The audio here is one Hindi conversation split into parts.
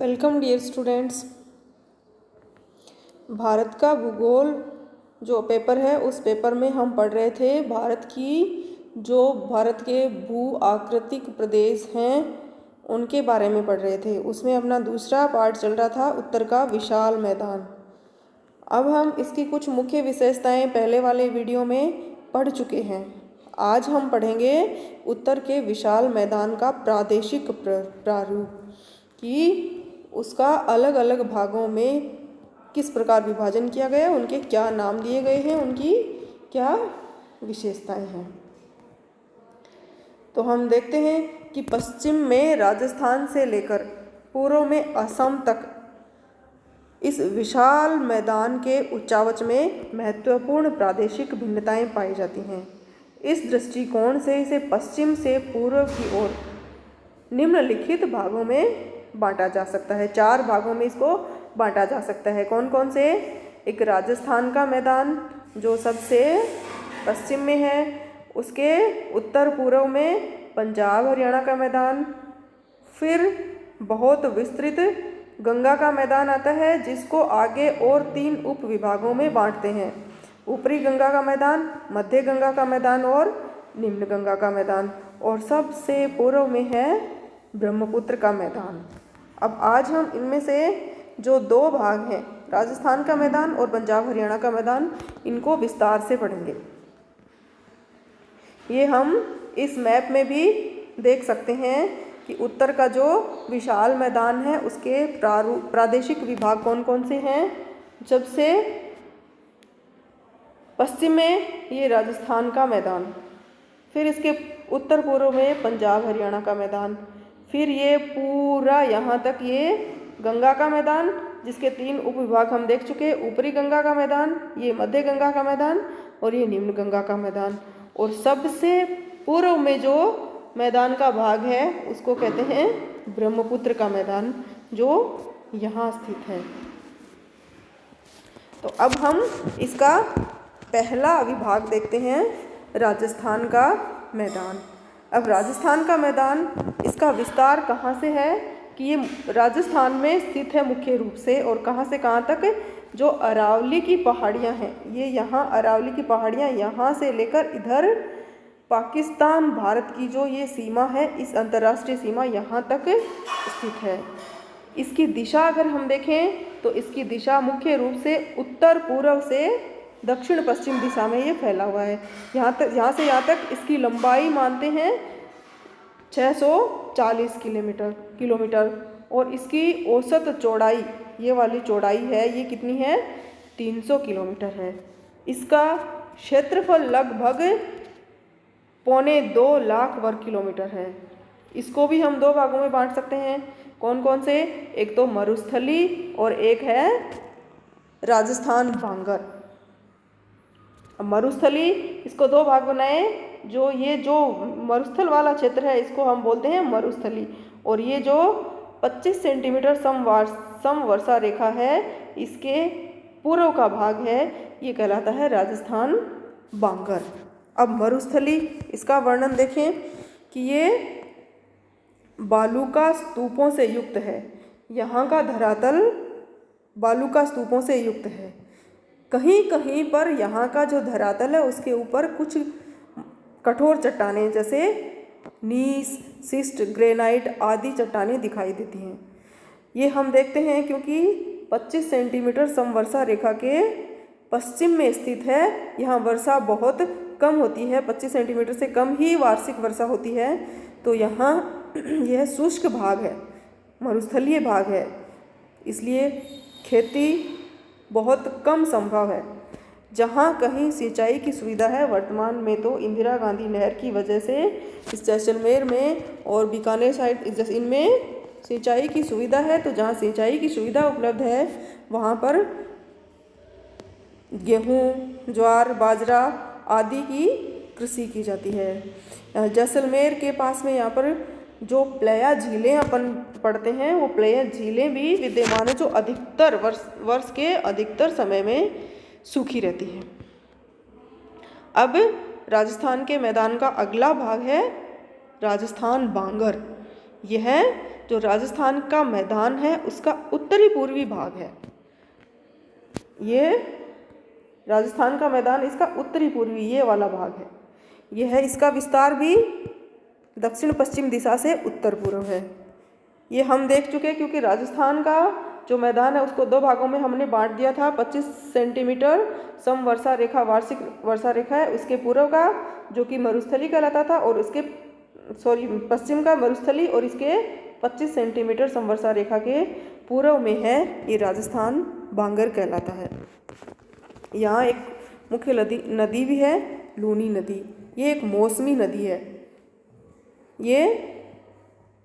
Welcome dear students. भारत का भूगोल जो पेपर है उस पेपर में हम पढ़ रहे थे भारत के भू आकृतिक प्रदेश हैं उनके बारे में पढ़ रहे थे। उसमें अपना दूसरा पार्ट चल रहा था उत्तर का विशाल मैदान। अब हम इसकी कुछ मुख्य विशेषताएं पहले वाले वीडियो में पढ़ चुके हैं। आज हम पढ़ेंगे उत्तर के विशाल मैदान का प्रादेशिक प्रारूप कि उसका अलग अलग भागों में किस प्रकार विभाजन किया गया, उनके क्या नाम दिए गए हैं, उनकी क्या विशेषताएं हैं। तो हम देखते हैं कि पश्चिम में राजस्थान से लेकर पूर्व में असम तक इस विशाल मैदान के उच्चावच में महत्वपूर्ण प्रादेशिक भिन्नताएं पाई जाती हैं। इस दृष्टिकोण से इसे पश्चिम से पूर्व की ओर निम्नलिखित भागों में बांटा जा सकता है। 4 भागों में इसको बांटा जा सकता है। कौन कौन से? एक राजस्थान का मैदान जो सबसे पश्चिम में है, उसके उत्तर पूर्व में पंजाब हरियाणा का मैदान, फिर बहुत विस्तृत गंगा का मैदान आता है जिसको आगे और 3 उप विभागों में बांटते हैं। ऊपरी गंगा का मैदान, मध्य गंगा का मैदान और निम्न गंगा का मैदान, और सबसे पूर्व में है ब्रह्मपुत्र का मैदान। अब आज हम इनमें से जो 2 भाग हैं, राजस्थान का मैदान और पंजाब हरियाणा का मैदान, इनको विस्तार से पढ़ेंगे। ये हम इस मैप में भी देख सकते हैं कि उत्तर का जो विशाल मैदान है उसके प्रादेशिक विभाग कौन कौन से हैं। जब से पश्चिम में ये राजस्थान का मैदान, फिर इसके उत्तर पूर्व में पंजाब हरियाणा का मैदान, फिर ये पूरा यहाँ तक ये गंगा का मैदान जिसके 3 उप विभाग हम देख चुके। ऊपरी गंगा का मैदान, ये मध्य गंगा का मैदान और ये निम्न गंगा का मैदान। और सबसे पूर्व में जो मैदान का भाग है उसको कहते हैं ब्रह्मपुत्र का मैदान जो यहाँ स्थित है। तो अब हम इसका पहला विभाग देखते हैं, राजस्थान का मैदान। अब राजस्थान का मैदान, इसका विस्तार कहाँ से है कि ये राजस्थान में स्थित है मुख्य रूप से, और कहाँ से कहाँ तक? जो अरावली की पहाड़ियाँ हैं, ये यहाँ अरावली की पहाड़ियाँ यहाँ से लेकर इधर पाकिस्तान भारत की जो ये सीमा है, इस अंतर्राष्ट्रीय सीमा यहाँ तक स्थित है। इसकी दिशा अगर हम देखें तो इसकी दिशा मुख्य रूप से उत्तर पूर्व से दक्षिण पश्चिम दिशा में ये फैला हुआ है। यहाँ से यहाँ तक इसकी लंबाई मानते हैं 640 किलोमीटर, और इसकी औसत चौड़ाई, ये वाली चौड़ाई है, ये कितनी है? 300 किलोमीटर है। इसका क्षेत्रफल लगभग 2.25 लाख वर्ग किलोमीटर है। इसको भी हम 2 भागों में बांट सकते हैं। कौन कौन से? एक तो मरुस्थली और एक है राजस्थान बांगर। मरुस्थली, इसको 2 भाग बनाए। जो मरुस्थल वाला क्षेत्र है इसको हम बोलते हैं मरुस्थली, और ये जो 25 सेंटीमीटर समवर्षा रेखा है इसके पूर्व का भाग है, ये कहलाता है राजस्थान बांगर। अब मरुस्थली, इसका वर्णन देखें कि ये बालू का स्तूपों से युक्त है। यहाँ का धरातल बालू का स्तूपों से युक्त है। कहीं कहीं पर यहाँ का जो धरातल है उसके ऊपर कुछ कठोर चट्टानें जैसे नीस, सिस्ट, ग्रेनाइट आदि चट्टानें दिखाई देती हैं। ये हम देखते हैं क्योंकि 25 सेंटीमीटर समवर्षा रेखा के पश्चिम में स्थित है। यहाँ वर्षा बहुत कम होती है, 25 सेंटीमीटर से कम ही वार्षिक वर्षा होती है। तो यहाँ यह शुष्क भाग है, मरुस्थलीय भाग है, इसलिए खेती बहुत कम संभव है। जहाँ कहीं सिंचाई की सुविधा है, वर्तमान में तो इंदिरा गांधी नहर की वजह से इस जैसलमेर में और बीकानेर साइड इनमें सिंचाई की सुविधा है। तो जहाँ सिंचाई की सुविधा उपलब्ध है वहाँ पर गेहूँ, ज्वार, बाजरा आदि की कृषि की जाती है। जैसलमेर के पास में यहाँ पर जो प्लेया झीलें अपन पढ़ते हैं, वो प्लेया झीलें भी विद्यमान है जो अधिकतर वर्ष के अधिकतर समय में सूखी रहती है। अब राजस्थान के मैदान का अगला भाग है राजस्थान बांगर। यह जो राजस्थान का मैदान है उसका उत्तरी पूर्वी भाग है। ये राजस्थान का मैदान इसका उत्तरी पूर्वी ये वाला भाग है। यह है, इसका विस्तार भी दक्षिण पश्चिम दिशा से उत्तर पूर्व है। ये हम देख चुके हैं, क्योंकि राजस्थान का जो मैदान है उसको दो भागों में हमने बांट दिया था। 25 सेंटीमीटर समवर्षा रेखा, वार्षिक वर्षा रेखा है, उसके पूर्व का जो कि मरुस्थली कहलाता था, और उसके पश्चिम का मरुस्थली, और इसके 25 सेंटीमीटर समवर्षा रेखा के पूर्व में है ये राजस्थान बांगर कहलाता है। यहाँ एक मुख्य नदी भी है, लूनी नदी। ये एक मौसमी नदी है। ये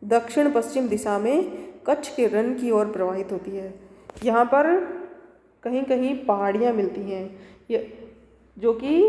दक्षिण पश्चिम दिशा में कच्छ के रण की ओर प्रवाहित होती है। यहाँ पर कहीं कहीं पहाड़ियाँ मिलती हैं, ये जो कि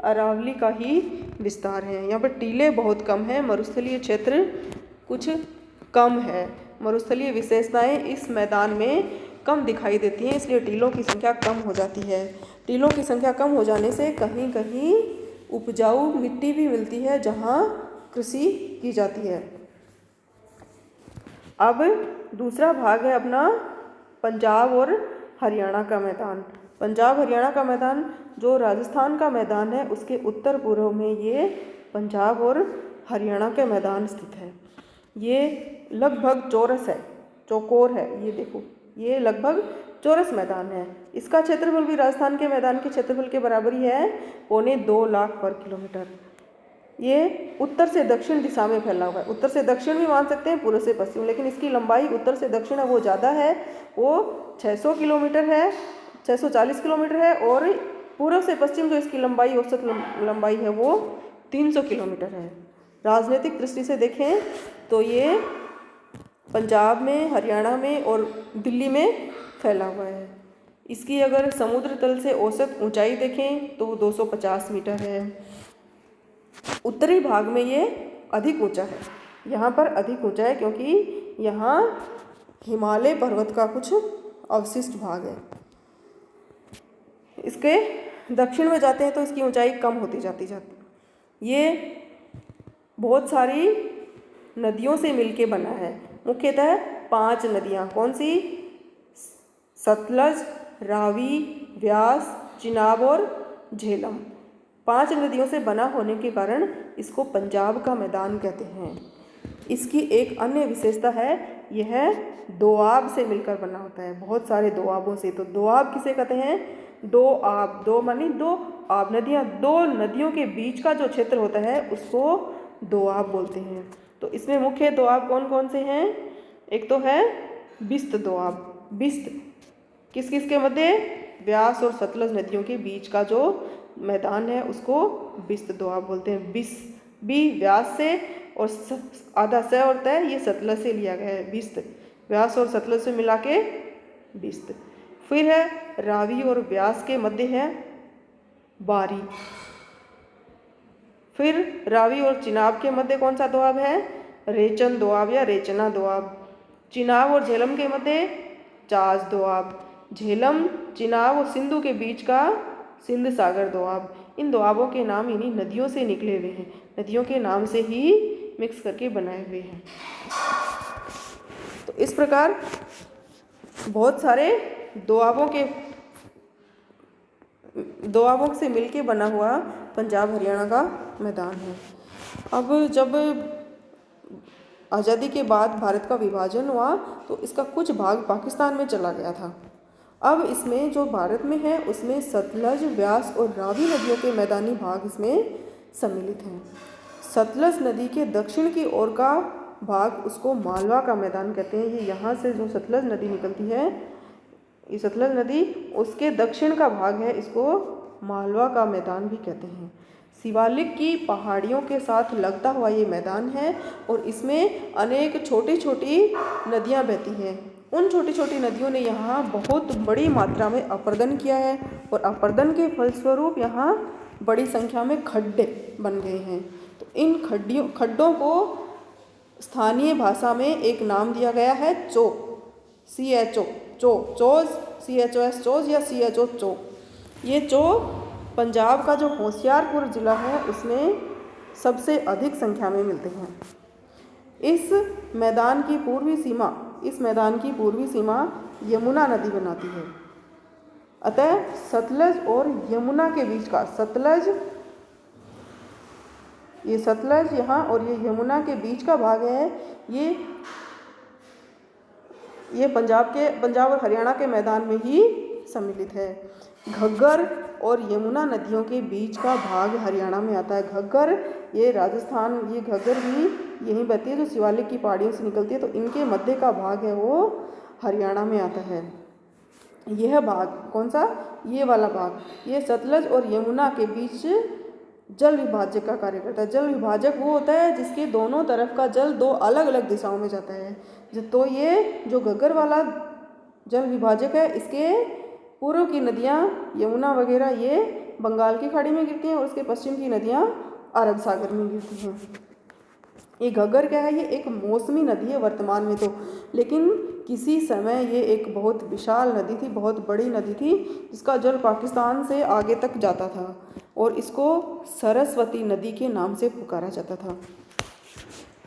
अरावली का ही विस्तार है। यहाँ पर टीले बहुत कम हैं, मरुस्थलीय क्षेत्र कुछ कम है। मरुस्थलीय विशेषताएं इस मैदान में कम दिखाई देती हैं, इसलिए टीलों की संख्या कम हो जाती है। टीलों की संख्या कम हो जाने से कहीं कहीं उपजाऊ मिट्टी भी मिलती है जहाँ कृषि की जाती है। अब दूसरा भाग है अपना पंजाब और हरियाणा का मैदान। पंजाब हरियाणा का मैदान जो राजस्थान का मैदान है उसके उत्तर पूर्व में ये पंजाब और हरियाणा के मैदान स्थित है। ये लगभग चौरस है, चौकोर है। ये देखो, ये लगभग चौरस मैदान है। इसका क्षेत्रफल भी राजस्थान के मैदान के क्षेत्रफल के बराबर ही है, 2.25 लाख वर्ग किलोमीटर। ये उत्तर से दक्षिण दिशा में फैला हुआ है। उत्तर से दक्षिण भी मान सकते हैं, पूर्व से पश्चिम, लेकिन इसकी लंबाई उत्तर से दक्षिण है वो ज़्यादा है, वो 600 किलोमीटर है, 640 किलोमीटर है, और पूर्व से पश्चिम जो इसकी लंबाई, औसत लंबाई है वो 300 किलोमीटर है। राजनीतिक दृष्टि से देखें तो ये पंजाब में, हरियाणा में और दिल्ली में फैला हुआ है। इसकी अगर समुद्र तल से औसत ऊंचाई देखें तो 250 मीटर है। उत्तरी भाग में ये अधिक ऊंचा है, यहाँ पर अधिक ऊंचा है क्योंकि यहाँ हिमालय पर्वत का कुछ अवशिष्ट भाग है। इसके दक्षिण में जाते हैं तो इसकी ऊंचाई कम होती जाती। ये बहुत सारी नदियों से मिलके बना है। मुख्यतः 5 नदियाँ, कौन सी? सतलज, रावी, व्यास, चिनाब और झेलम। 5 नदियों से बना होने के कारण इसको पंजाब का मैदान कहते हैं। इसकी एक अन्य विशेषता है, यह दोआब से मिलकर बना होता है, बहुत सारे दोआबों से। तो दोआब किसे कहते हैं? दो आब, दो मानी दो आब, नदियाँ, दो नदियों के बीच का जो क्षेत्र होता है उसको दोआब बोलते हैं। तो इसमें मुख्य दोआब कौन कौन से हैं? एक तो है बिस्त दोआब। बिस्त किस किस के मध्य? व्यास और सतलज नदियों के बीच का जो मैदान है उसको बिस्त दोआब बोलते हैं। बी व्यास से और आधा स और तय ये सतलज से लिया गया है। बिस्त व्यास और सतलज से मिला के बिस्त। फिर है रावी और व्यास के मध्य है बारी। फिर रावी और चिनाब के मध्य कौन सा दोआब है? रेचन दोआब या रेचना दोआब। चिनाब और झेलम के मध्य चाज दोआब। झेलम, चिनाब और सिंधु के बीच का सिंध सागर दोआब। इन दोआबों के नाम इन्हीं नदियों से निकले हुए हैं, नदियों के नाम से ही मिक्स करके बनाए हुए हैं। तो इस प्रकार बहुत सारे दोआबों से मिलके बना हुआ पंजाब हरियाणा का मैदान है। अब जब आज़ादी के बाद भारत का विभाजन हुआ तो इसका कुछ भाग पाकिस्तान में चला गया था। अब इसमें जो भारत में है उसमें सतलज, व्यास और रावी नदियों के मैदानी भाग इसमें सम्मिलित हैं। सतलज नदी के दक्षिण की ओर का भाग उसको मालवा का मैदान कहते हैं। ये यहाँ से जो सतलज नदी निकलती है, ये सतलज नदी उसके दक्षिण का भाग है, इसको मालवा का मैदान भी कहते हैं। शिवालिक की पहाड़ियों के साथ लगता हुआ ये मैदान है और इसमें अनेक छोटी छोटी नदियाँ बहती हैं। उन छोटी छोटी नदियों ने यहाँ बहुत बड़ी मात्रा में अपरदन किया है और अपरदन के फलस्वरूप यहाँ बड़ी संख्या में खड्डे बन गए हैं। तो इन खड्डों को स्थानीय भाषा में एक नाम दिया गया है चो, CHO, चोज, CHOS चोज या CHO चो। ये चो पंजाब का जो होशियारपुर ज़िला है उसमें सबसे अधिक संख्या में मिलते हैं। इस मैदान की पूर्वी सीमा यमुना नदी बनाती है। अतः सतलज और यमुना के बीच का सतलज यहाँ और ये यमुना के बीच का भाग है, ये पंजाब और हरियाणा के मैदान में ही सम्मिलित है। घग्गर और यमुना नदियों के बीच का भाग हरियाणा में आता है। घग्गर ये राजस्थान, ये घग्गर भी यहीं बहती है जो शिवालिक की पहाड़ियों से निकलती है, तो इनके मध्य का भाग है वो हरियाणा में आता है। यह भाग कौन सा, ये वाला भाग, ये सतलज और यमुना के बीच जल विभाजक का कार्य करता है। जल विभाजक वो होता है जिसके दोनों तरफ का जल दो अलग अलग दिशाओं में जाता है। तो ये जो घग्गर वाला जल विभाजक है, इसके पूर्व की नदियाँ यमुना वगैरह ये बंगाल की खाड़ी में गिरती हैं और उसके पश्चिम की नदियाँ अरब सागर में गिरती हैं। ये घग्गर क्या है, ये एक मौसमी नदी है वर्तमान में तो, लेकिन किसी समय ये एक बहुत विशाल नदी थी, बहुत बड़ी नदी थी, जिसका जल पाकिस्तान से आगे तक जाता था और इसको सरस्वती नदी के नाम से पुकारा जाता था।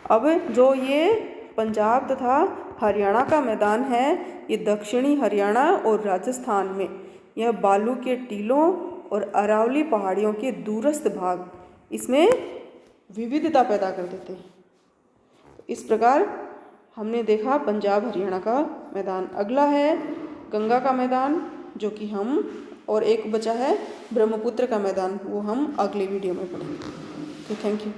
अब जो ये पंजाब तथा हरियाणा का मैदान है, ये दक्षिणी हरियाणा और राजस्थान में यह बालू के टीलों और अरावली पहाड़ियों के दूरस्थ भाग इसमें विविधता पैदा कर देते हैं। इस प्रकार हमने देखा पंजाब हरियाणा का मैदान। अगला है गंगा का मैदान, जो कि हम, और एक बचा है ब्रह्मपुत्र का मैदान, वो हम अगले वीडियो में पढ़ेंगे। तो थैंक यू।